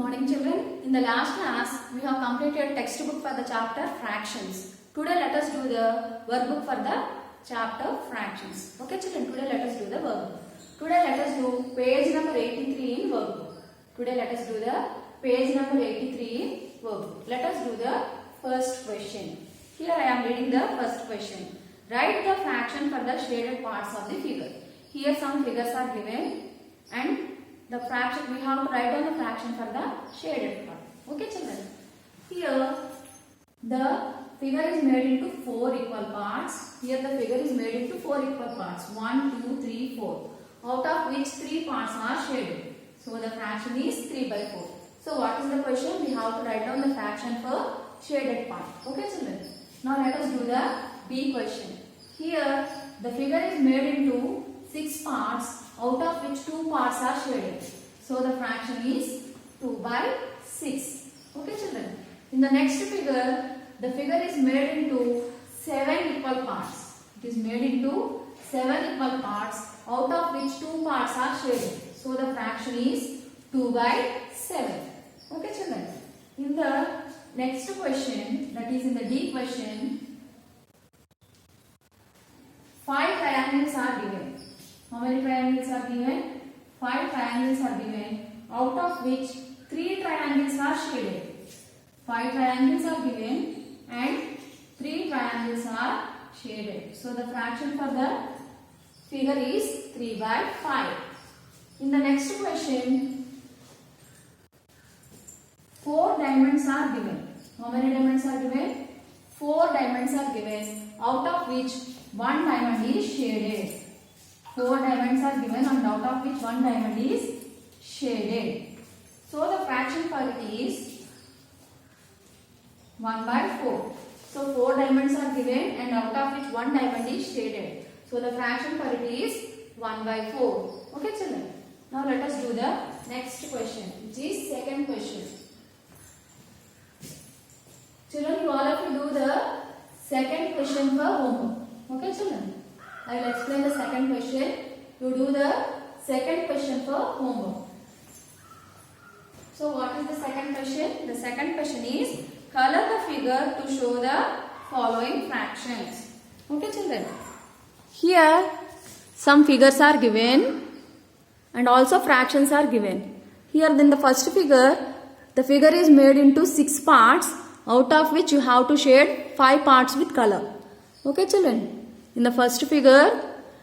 morning children. In the last class, we have completed textbook for the chapter fractions. Today let us do the workbook for the chapter fractions. Okay children, today let us do the workbook. Today let us do page number 83 in workbook. Today let us do the page number 83 in workbook. Let us do the first question. Here I am reading the first question. Write the fraction for the shaded parts of the figure. Here some figures are given and the fraction, we have to write down the fraction for the shaded part. Okay children. Here the figure is made into 4 equal parts. Here the figure is made into 4 equal parts. 1, 2, 3, 4. Out of which 3 parts are shaded. So the fraction is 3 by 4. So what is the question? We have to write down the fraction for shaded part. Okay children. Now let us do the B question. Here the figure is made into 6 parts, out of which 2 parts are shaded. So the fraction is 2 by 6. Okay children. In the next figure, the figure is made into 7 equal parts. It is made into 7 equal parts, out of which 2 parts are shaded. So the fraction is 2 by 7. Okay children. In the next question, that is in the D question, 5 triangles are given. How many triangles are given? 5 triangles are given, out of which 3 triangles are shaded. 5 triangles are given and 3 triangles are shaded. So the fraction for the figure is 3 by 5. In the next question, 4 diamonds are given. How many diamonds are given? 4 diamonds are given, out of which 1 diamond is shaded. 4 diamonds are given and out of which 1 diamond is shaded. So the fraction for it is 1 by 4. So 4 diamonds are given and out of which 1 diamond is shaded. So the fraction for it is 1 by 4. Okay children. Now let us do the next question, which is second question. Children, you all of you do the second question for homework. Okay children. I will explain the second question. You do the second question for homework. So what is the second question? The second question is color the figure to show the following fractions. Okay children. Here some figures are given and also fractions are given. Here in the first figure, the figure is made into 6 parts, out of which you have to shade 5 parts with color. Okay children. In the first figure,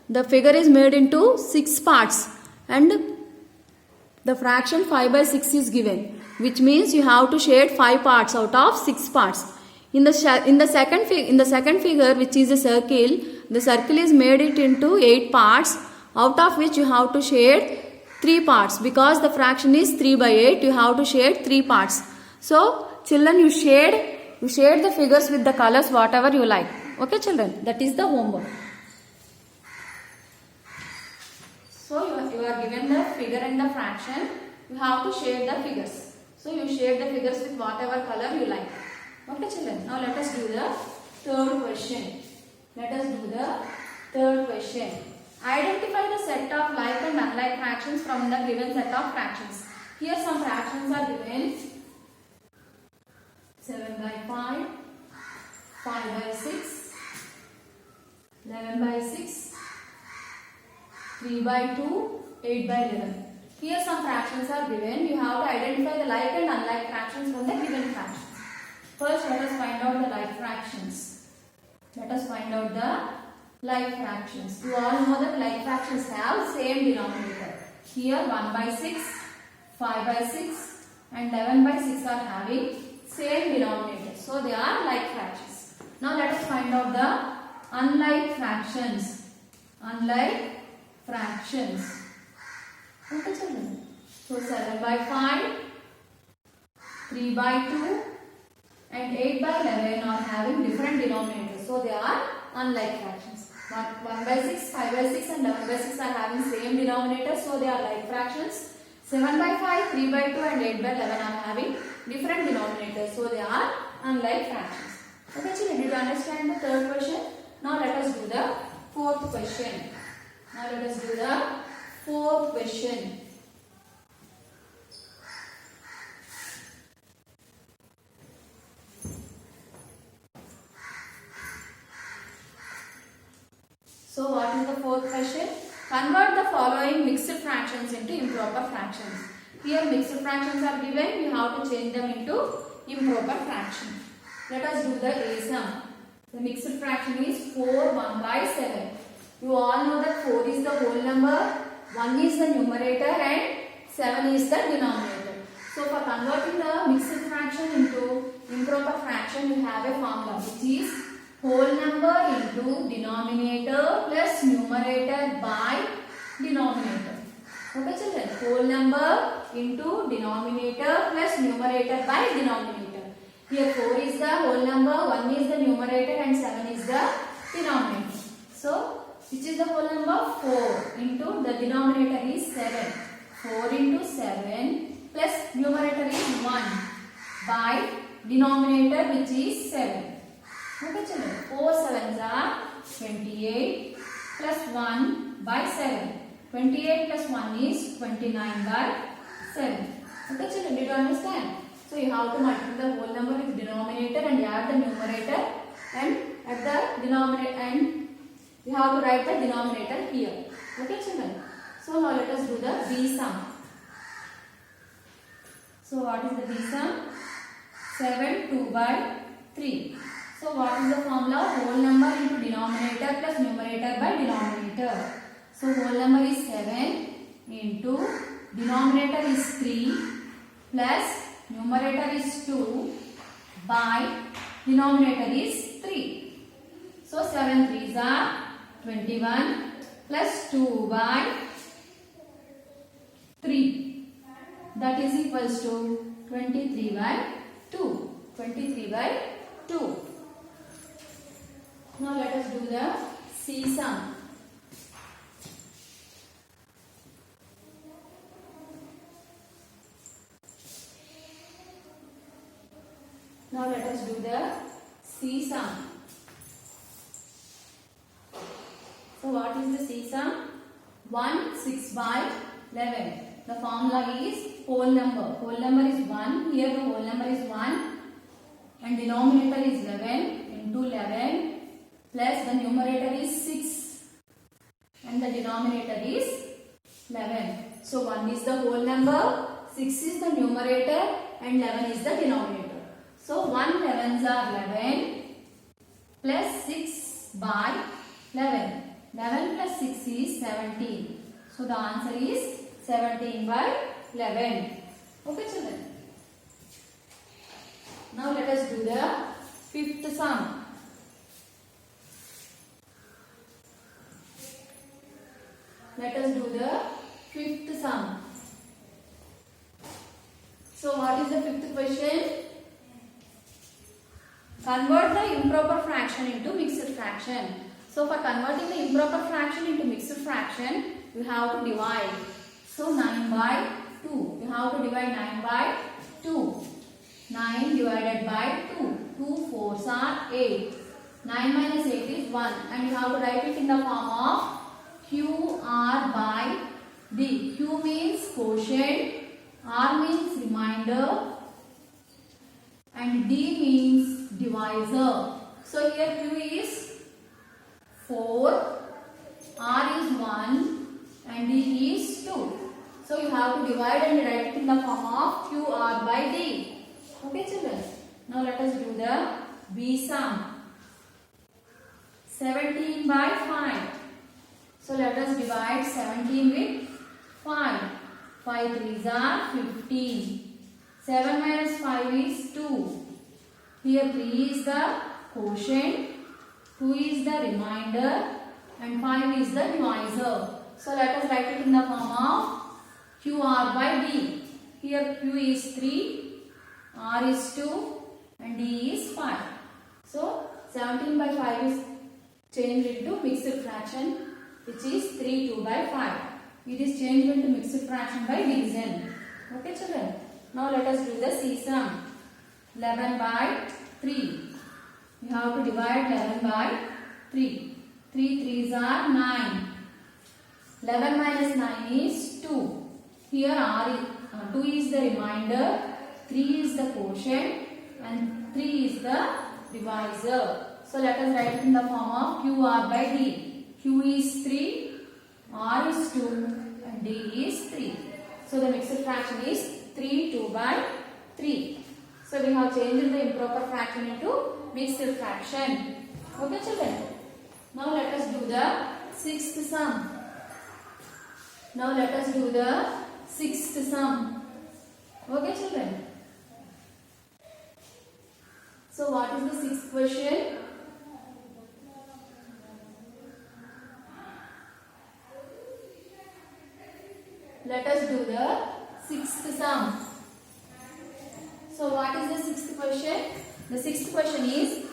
the figure is made into 6 parts and the fraction 5 by 6 is given, which means you have to shade 5 parts out of 6 parts. In the second figure, which is a circle, the circle is made it into 8 parts, out of which you have to shade 3 parts. Because the fraction is 3 by 8, you have to shade 3 parts. So children, you shade the figures with the colors whatever you like. Okay children, that is the homework. So you are given the figure and the fraction, you have to shade the figures. So you shade the figures with whatever color you like. Okay children, now let us do the third question. Let us do the third question. Identify the set of like and unlike fractions from the given set of fractions. Here some fractions are given. 7 by 5, 5 by 6, 11 by 6, 3 by 2, 8 by 11. Here some fractions are given. You have to identify the like and unlike fractions from the given fractions. First let us find out the like fractions. Let us find out the like fractions. You all know that like fractions have same denominator. Here 1 by 6, 5 by 6 and 11 by 6 are having same denominator. So they are like fractions. Now let us find out the unlike fractions. Unlike fractions. Okay children. So 7 by 5, 3 by 2 and 8 by 11 are having different denominators. So they are unlike fractions. 1 by 6, 5 by 6 and 11 by 6 are having same denominator. So they are like fractions. 7 by 5, 3 by 2 and 8 by 11 are having different denominators. So they are unlike fractions. Okay children, did you understand the third question? Now let us do the fourth question. Now let us do the fourth question. Convert the following mixed fractions into improper fractions. Here mixed fractions are given, we have to change them into improper fraction. Let us do the A sum. The mixed fraction is 4 1 by 7. You all know that 4 is the whole number, 1 is the numerator and 7 is the denominator. So for converting the mixed fraction into improper fraction, we have a formula which is whole number into denominator plus numerator by denominator. Okay children, whole number into denominator plus numerator by denominator. Here 4 is the whole number, 1 is the numerator and 7 is the denominator. So which is the whole number? 4 into the denominator is 7. 4 into 7 plus numerator is 1 by denominator which is 7. Okay children, 4 sevens are 28 plus 1 by 7. 28 plus 1 is 29 by 7. Okay children, did you understand? So you have to multiply the whole number with denominator and add the numerator, and at the denominator, and you have to write the denominator here. Okay children. So now let us do the B sum. So what is the B sum? 7 2 by 3. So what is the formula? Whole number into denominator plus numerator by denominator. So whole number is 7 into denominator is 3 plus numerator is 2 by denominator is 3. So 7 3s are 21 plus 2 by 3. That is equals to 23 by 2. 23 by 2. Now let us do the C sum. Now let us do the C sum. So what is the C sum? 1 6 by 11. The formula is whole number. Whole number is 1. Here the whole number is 1 and denominator is 11 into 11 plus the numerator is 6 and the denominator is 11. So 1 is the whole number, 6 is the numerator and 11 is the denominator. So 1 11s are 11 plus 6 by 11. 11 plus 6 is 17. So the answer is 17 by 11. Okay children. Now let us do the fifth sum. Let us do the fifth sum. So what is the fifth question? Convert the improper fraction into mixed fraction. So for converting the improper fraction into mixed fraction, you have to divide. So 9 by 2. You have to divide 9 by 2. 9 divided by 2. 2 4s are 8. 9 minus 8 is 1. And you have to write it in the form of QR by D. Q means quotient, R means remainder, and D means divisor. So here Q is 4, R is 1 and D is 2. So you have to divide and write it in the form of QR by D. Okay children. Now let us do the B sum. 17 by 5. So let us divide 17 with 5. 5 3s are 15. 7 minus 5 is 2. Here 3 is the quotient, 2 is the remainder and 5 is the divisor. So let us write it in the form of QR by D. Here Q is 3, R is 2 and D is 5. So 17 by 5 is changed into mixed fraction, which is 3 2 by 5. It is changed into mixed fraction by division. Okay children. Now let us do the C sum. 11 by 3. You have to divide 11 by 3. 3 3s are 9. 11 minus 9 is 2. Here R is, 2 is the remainder, 3 is the quotient and 3 is the divisor. So let us write it in the form of QR by D. Q is 3, R is 2 and D is 3. So the mixed fraction is 3 2 by 3. So we have changed the improper fraction into mixed fraction. Okay children. Now let us do the sixth sum. Now let us do the sixth sum. Okay children. So what is the sixth question? Let us do the sixth sum. So what is the sixth question? The sixth question is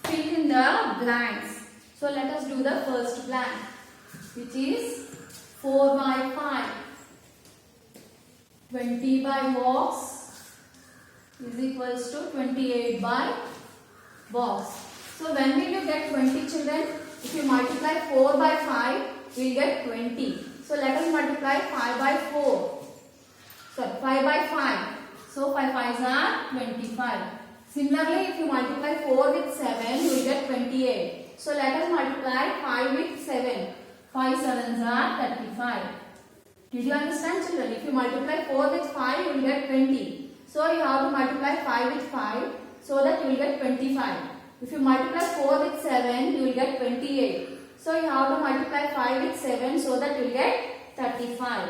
fill in the blanks. So let us do the first blank, which is 4 by 5. 20 by box is equals to 28 by box. So when will you get 20 children? If you multiply 4 by 5, we will get 20. So let us multiply 5 by 4. Sorry, 5 by 5. So 5 5s are 25. Similarly, if you multiply 4 with 7, you will get 28. So let us multiply 5 with 7. 5 7s are 35. Did you understand children? If you multiply 4 with 5, you will get 20. So you have to multiply 5 with 5 so that you will get 25. If you multiply 4 with 7, you will get 28. So you have to multiply 5 with 7 so that you will get 35.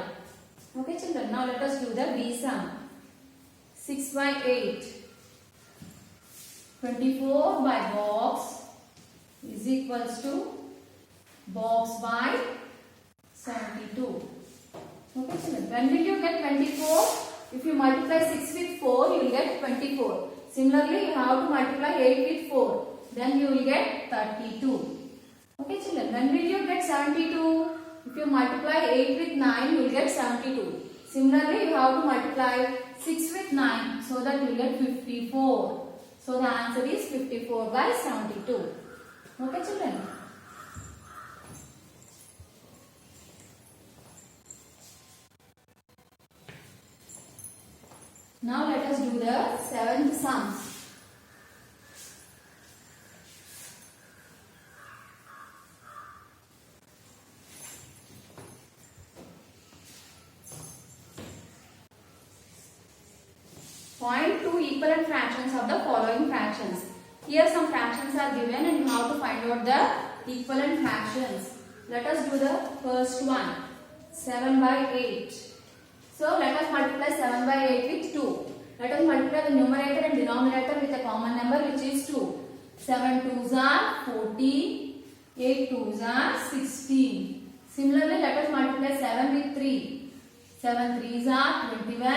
Okay children, now let us do the B sum. 6 by 8. 24 by box is equals to box by 72. Okay children, when will you get 24? If you multiply 6 with 4, you will get 24. Similarly, you have to multiply 8 with 4. Then you will get 32. Okay children, when will you get 72? If you multiply 8 with 9, you will get 72. Similarly, you have to multiply 6 with 9 so that you will get 54. So the answer is 54 by 72. Okay children. Now let us do the seventh sum. Find two equivalent fractions of the following fractions. Here some fractions are given and you have to find out the equivalent fractions. Let us do the first one. 7 by 8. So let us multiply 7 by 8 with 2. Let us multiply the numerator and denominator with a common number which is 2. 7 2s are 14. 8 2s are 16. Similarly, let us multiply 7 with 3. 7 3s are 21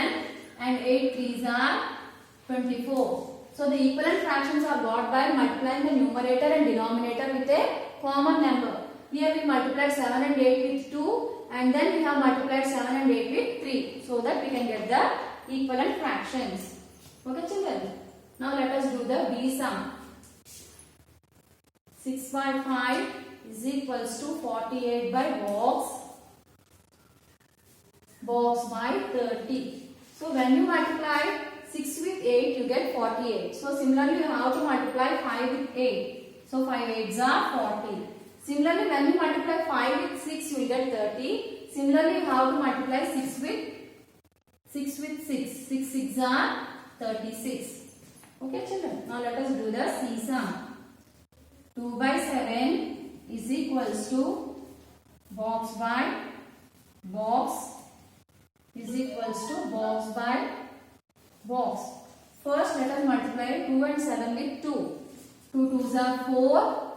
and 8 3s are 24. So the equivalent fractions are got by multiplying the numerator and denominator with a common number. Here we multiplied 7 and 8 with 2 and then we have multiplied 7 and 8 with 3 so that we can get the equivalent fractions. Okay children. Now let us do the B sum. 6 by 5 is equals to 48 by box by 30. So when you multiply 6 with 8 you get 48. So similarly you have to multiply 5 with 8. So 5 8s are 40. Similarly when you multiply 5 with 6 you will get 30. Similarly you have to multiply 6 with 6. 6 6s are 36. Okay children. Now let us do the C sum. 2 by 7 is equals to box by box is equals to box by box. First let us multiply 2 and 7 with 2. 2 2s are 4.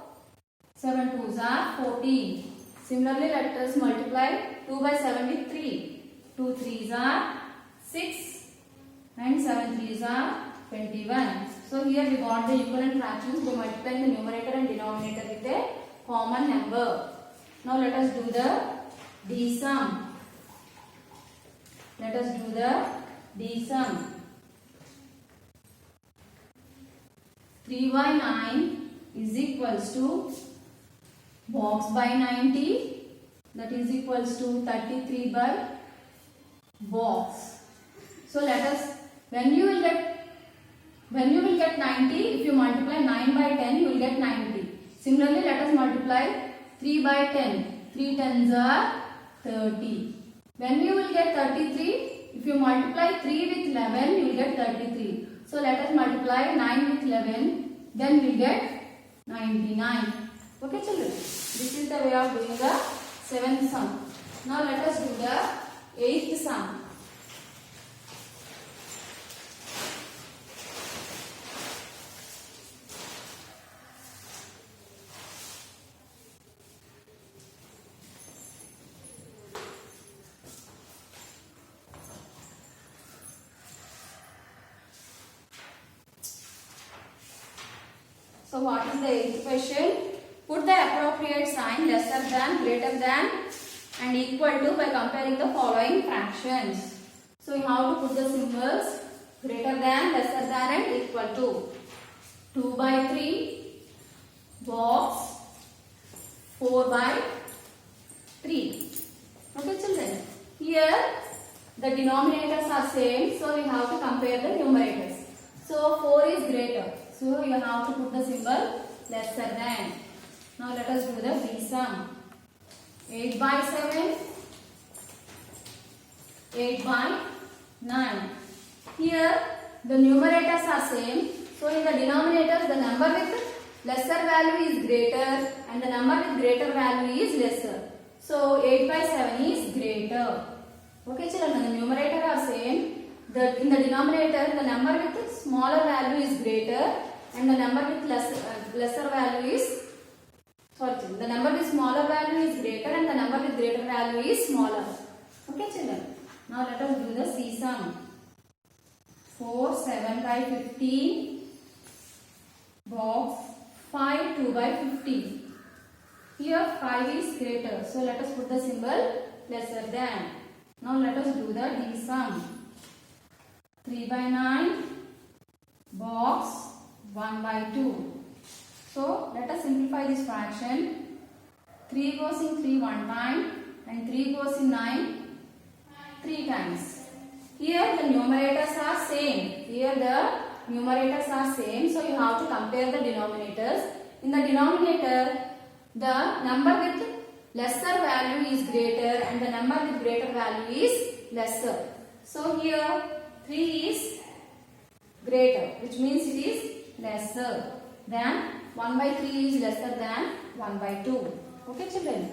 7 2s are 14. Similarly let us multiply 2 by 7 with 3. 2 3s are 6 and 7 3s are 21. So here we got the equivalent fractions by multiplying the numerator and denominator with a common number. Now let us do the D sum. Let us do the D sum. 3 by 9 is equals to box by 90, that is equals to 33 by box. So let us, when you will get 90, if you multiply 9 by 10 you will get 90. Similarly let us multiply 3 by 10. 3 10s are 30. When you will get 33? If you multiply 3 with 11, you will get 33. So let us multiply 9 with 11, then we will get 99. Okay children, this is the way of doing the 7th sum. Now let us do the 8th sum. So what is the 8th question? Put the appropriate sign lesser than, greater than and equal to by comparing the following fractions. So you have to put the symbols greater than, lesser than and equal to. 2 by 3 box 4 by 3. Okay children. Here the denominators are same, so we have to compare the numerators. So 4 is greater. So you have to put the symbol lesser than. Now let us do the B sum. 8 by 7, 8 by 9. Here the numerators are same. So in the denominators the number with lesser value is greater and the number with greater value is lesser. So 8 by 7 is greater. Okay children, the numerator are same. In the denominator the number with smaller value is greater and the number with lesser value is the number with smaller value is greater and the number with greater value is smaller. Okay children. Now let us do the C sum. 4 7 by 15 box 5 2 by 15. Here 5 is greater. So let us put the symbol lesser than. Now let us do the D sum. 3 by 9 box 1 by 2. So let us simplify this fraction. 3 goes in 3 one time and 3 goes in 9 3 times. Here the numerators are same. Here the numerators are same. So you have to compare the denominators. In the denominator the number with lesser value is greater and the number with greater value is lesser. So here 3 is greater, which means it is lesser than 1 by 3 is lesser than 1 by 2. Okay children.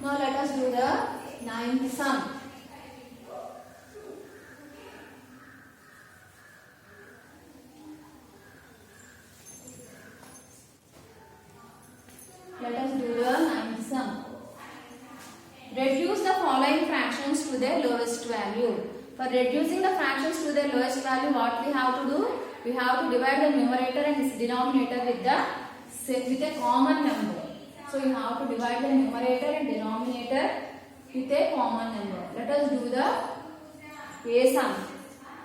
Now let us do the 9th sum. Let us do the 9th sum. Reduce the following fractions to their lowest value. For reducing the fractions to their lowest value, what we have to do? We have to divide the numerator and its denominator with a common number. So you have to divide the numerator and denominator with a common number. Let us do the A sum.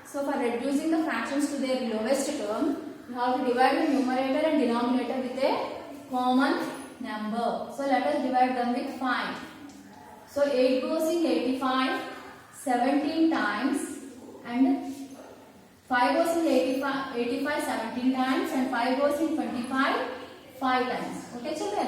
So for reducing the fractions to their lowest term, you have to divide the numerator and denominator with a common number. So let us divide them with 5. So 8 goes in 85 17 times and 5 goes in 85 17 times and 5 goes in 25 5 times. Okay children?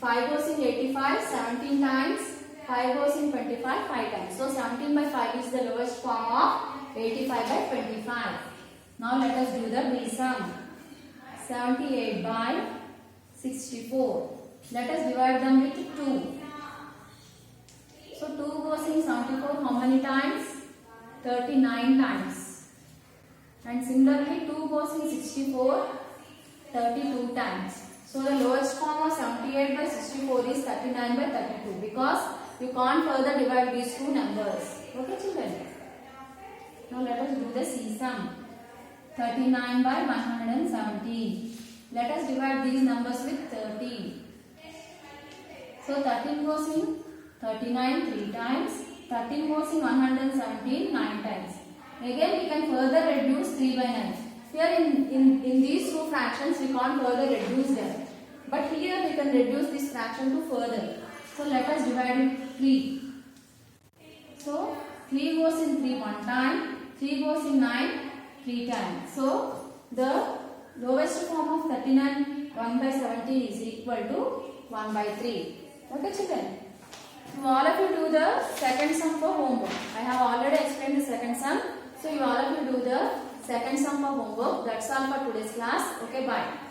5 goes in 85 17 times, 5 goes in 25 5 times. So 17 by 5 is the lowest form of 85 by 25. Now let us do the B sum. 78 by 64. Let us divide them with 2. So 2 goes in 74 how many times? 39 times. And similarly 2 goes in 64 32 times. So the lowest form of 78 by 64 is 39 by 32 because you can't further divide these two numbers. Okay children? Now let us do the C sum. 39 by 117. Let us divide these numbers with 13. So 13 goes in 39 3 times, 13 goes in 117 9 times. Again we can further reduce 3 by 9. Here in these two fractions we can't further reduce them. But here we can reduce this fraction to further. So let us divide it 3. So 3 goes in 3 one time, 3 goes in 9 3 times. So the lowest form of 39 1 by 17 is equal to 1 by 3. Okay children. You all of you do the second sum for homework. I have already explained the second sum. So you all of you do the second sum for homework. That's all for today's class. Okay, bye.